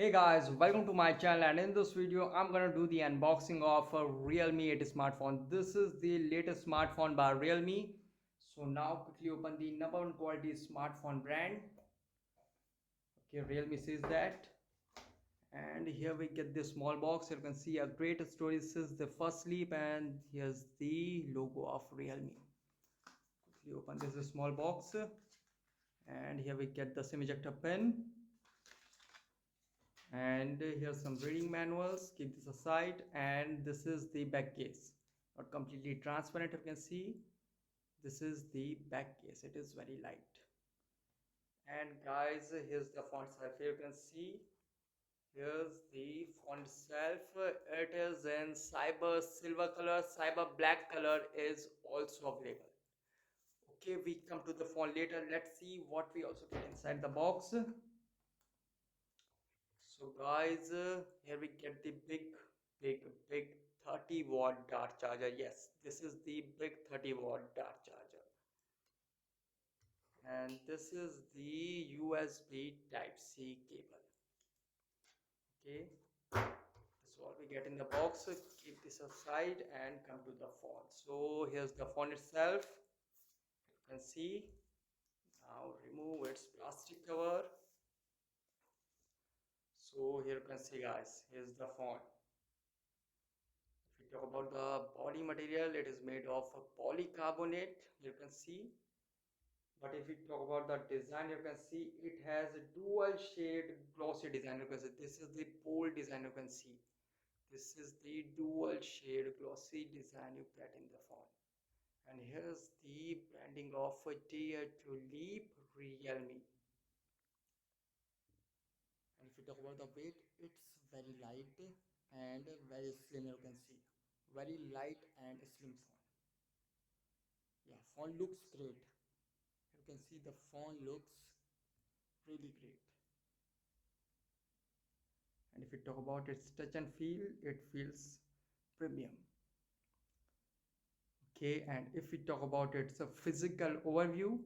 Hey guys, welcome to my channel, and in this video I'm gonna do the unboxing of a Realme 8 smartphone. This is the latest smartphone by Realme. So now quickly open the number one quality smartphone brand. Okay, Realme says that. And here we get this small box. You can see a great story. This is the first sleep, and here's the logo of Realme. Quickly open this small box, and here we get the SIM ejector pin. And here's some reading manuals, keep this aside, and this is the back case, not completely transparent. You can see this is the back case, it is very light. And guys, here's the font itself. Here you can see, here's the font itself. It is in cyber silver color. Cyber black color is also available. Okay, we come to the font later. Let's see what we also get inside the box. So guys, here we get the big 30-watt dart charger. Yes, this is the big 30-watt dart charger. And this is the USB Type-C cable. Okay, that's all we get in the box. So keep this aside and come to the phone. So here's the phone itself. You can see. Now remove its plastic cover. So here you can see guys, here's the phone. If we talk about the body material, it is made of a polycarbonate, you can see. But if we talk about the design, you can see it has a dual shade glossy design. You can see this is the bold design. You can see this is the dual shade glossy design you get in the phone. And here's the branding of a Dear to Leap Realme. And if you talk about the weight, it's very light and very slim. You can see very light and slim phone. Yeah, phone looks great. You can see the phone looks really great. And if you talk about its touch and feel, it feels premium. Okay, and if we talk about its physical overview,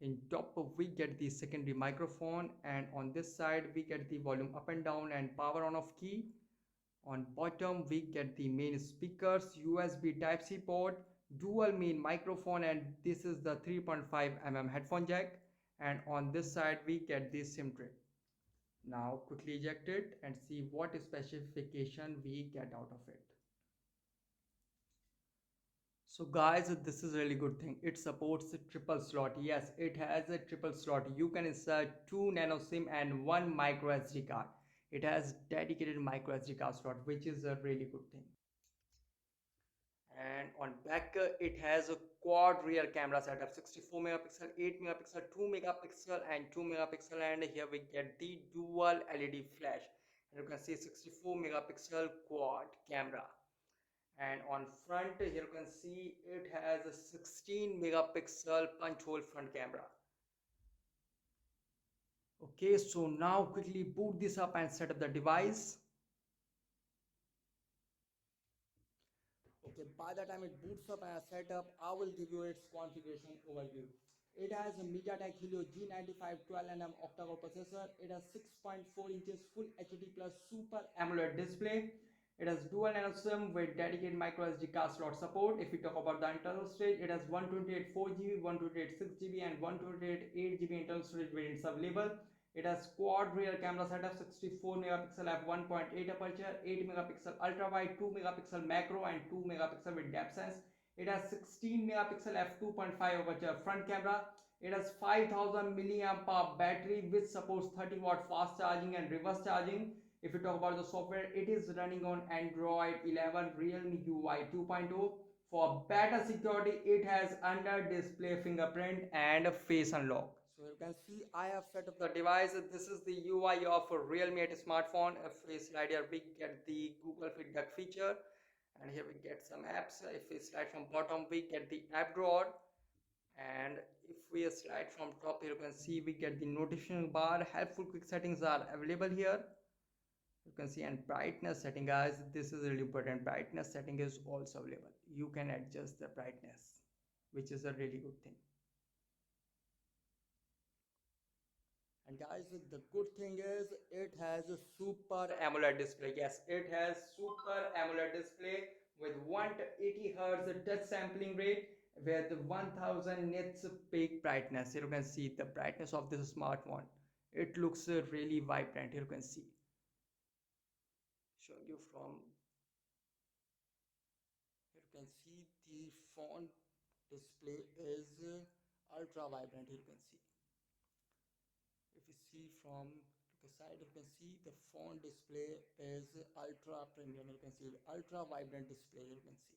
in top we get the secondary microphone, and on this side we get the volume up and down and power on off key. On bottom we get the main speakers, USB Type-C port, dual main microphone, and this is the 3.5 mm headphone jack. And on this side we get the SIM tray. Now quickly eject it and see what specification we get out of it. So guys, this is a really good thing. It supports a triple slot. Yes, it has a triple slot. You can insert 2 nano SIM and 1 micro SD card. It has dedicated micro SD card slot, which is a really good thing. And on back, it has a quad rear camera setup, 64 megapixel, 8 megapixel, 2 megapixel and 2 megapixel. And here we get the dual LED flash, and you can see 64 megapixel quad camera. And on front, here you can see it has a 16 megapixel punch hole front camera. Okay, so now quickly boot this up and set up the device. Okay, by the time it boots up and set up, I will give you its configuration overview. It has a MediaTek Helio G95 12nm octa-core processor. It has 6.4 inches Full HD plus Super AMOLED display. It has dual nano SIM with dedicated micro SD card slot support. If we talk about the internal storage, it has 128 4GB, 128 6GB and 128 8GB internal storage variants available. It has quad rear camera setup, 64 megapixel f1.8 aperture, 8 megapixel ultra wide, 2 megapixel macro and 2 megapixel with depth sense. It has 16 megapixel f2.5 aperture front camera. It has 5000 milliamp hour battery which supports 30-watt fast charging and reverse charging. If you talk about the software, it is running on Android 11 Realme UI 2.0. For better security, it has under display fingerprint and face unlock. So you can see I have set up the device. This is the UI of a Realme 8 smartphone. If we slide here, we get the Google feedback feature, and here we get some apps. If we slide from bottom, we get the app drawer, and if we slide from top, here you can see we get the notification bar. Helpful quick settings are available here. You can see, and brightness setting, guys, this is really important. Brightness setting is also available. You can adjust the brightness, which is a really good thing. And guys, the good thing is it has a super AMOLED display. Yes, it has super AMOLED display with 180 Hz touch sampling rate with 1000 nits peak brightness. Here you can see the brightness of this smartphone. It looks really vibrant. Here you can see. Showing you from here you can see the font display is ultra vibrant. Here you can see. If you see from the side, you can see the font display is ultra premium. You can see ultra vibrant display. You can see.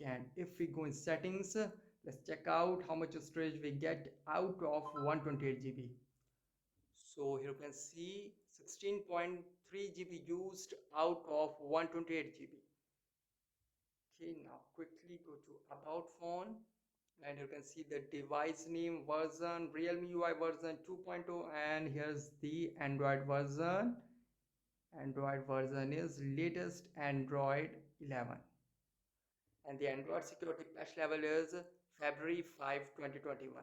And if we go in settings, let's check out how much storage we get out of 128 GB. So here you can see 16.3 GB used out of 128 GB. Okay, now quickly go to about phone, and you can see the device name, version, realme UI version 2.0, and here's the Android version. Android version is latest Android 11, and the Android security patch level is February 5, 2021.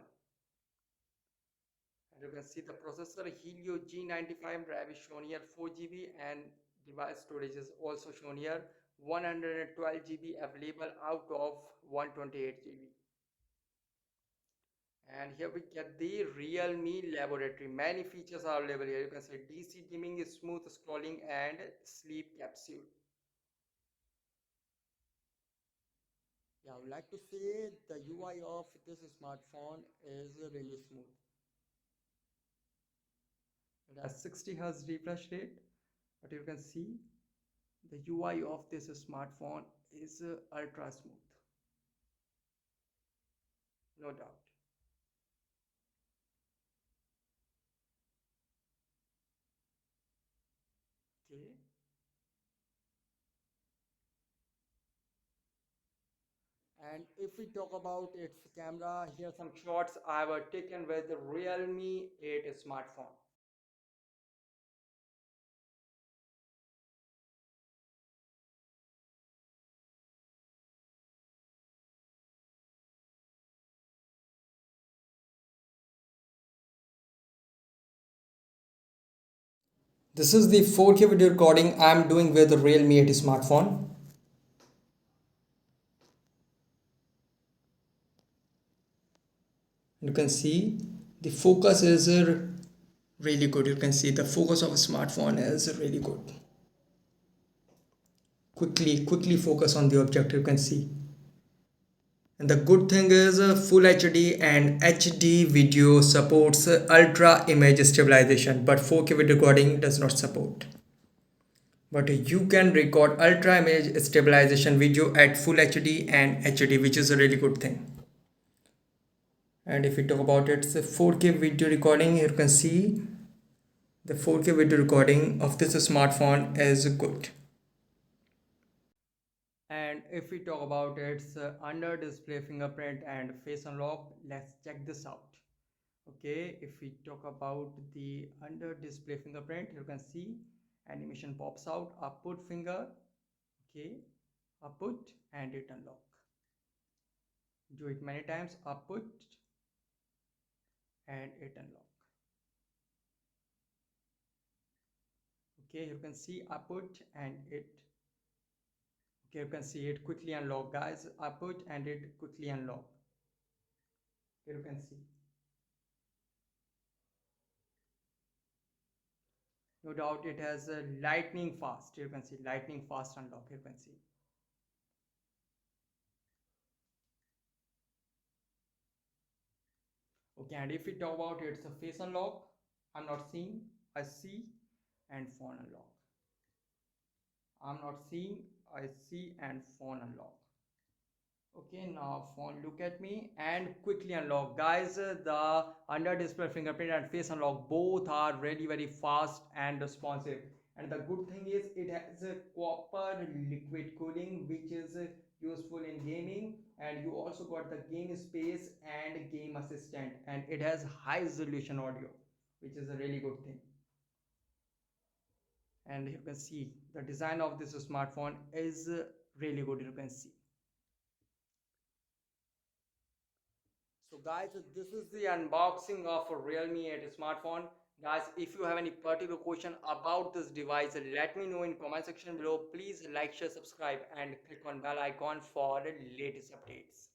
And you can see the processor Helio G95 RAM is shown here 4 GB, and device storage is also shown here 112 GB available out of 128 GB. And here we get the realme laboratory. Many features are available here. You can say DC dimming, smooth scrolling, and sleep capsule. Yeah, I would like to say the UI of this smartphone is really smooth. It has 60 Hz refresh rate, but you can see the UI of this smartphone is ultra smooth, no doubt. Okay. And if we talk about its camera, here are some shots I have taken with the Realme 8 smartphone. This is the 4K video recording I'm doing with the Realme 8 smartphone. You can see the focus is really good. You can see the focus of a smartphone is really good. Quickly focus on the object. You can see. And the good thing is full HD and HD video supports ultra image stabilization, but 4K video recording does not support. But you can record ultra image stabilization video at full HD and HD, which is a really good thing. And if we talk about its 4K video recording, you can see the 4K video recording of this smartphone is good. And if we talk about its under display fingerprint and face unlock, let's check this out. Okay, if we talk about the under display fingerprint, you can see animation pops out, upward finger, okay, upward, and it unlock. Do it many times, upward, and it unlock. Okay, you can see upward and it. Okay, you can see it quickly unlock, guys, upward, and it quickly unlock. Here you can see. No doubt it has a lightning fast. You can see lightning fast unlock. You can see. Okay, and if we talk about it's a face unlock, I'm not seeing. I see, and phone unlock. I'm not seeing. I see, and phone unlock. Okay, now phone look at me and quickly unlock. Guys, the under display fingerprint and face unlock both are really very fast and responsive. And the good thing is it has a copper liquid cooling, which is useful in gaming. And you also got the game space and game assistant, and it has high resolution audio, which is a really good thing. And you can see the design of this smartphone is really good. You can see. So guys, this is the unboxing of a Realme 8 smartphone. Guys, if you have any particular question about this device, let me know in comment section below. Please like, share, subscribe and click on bell icon for the latest updates.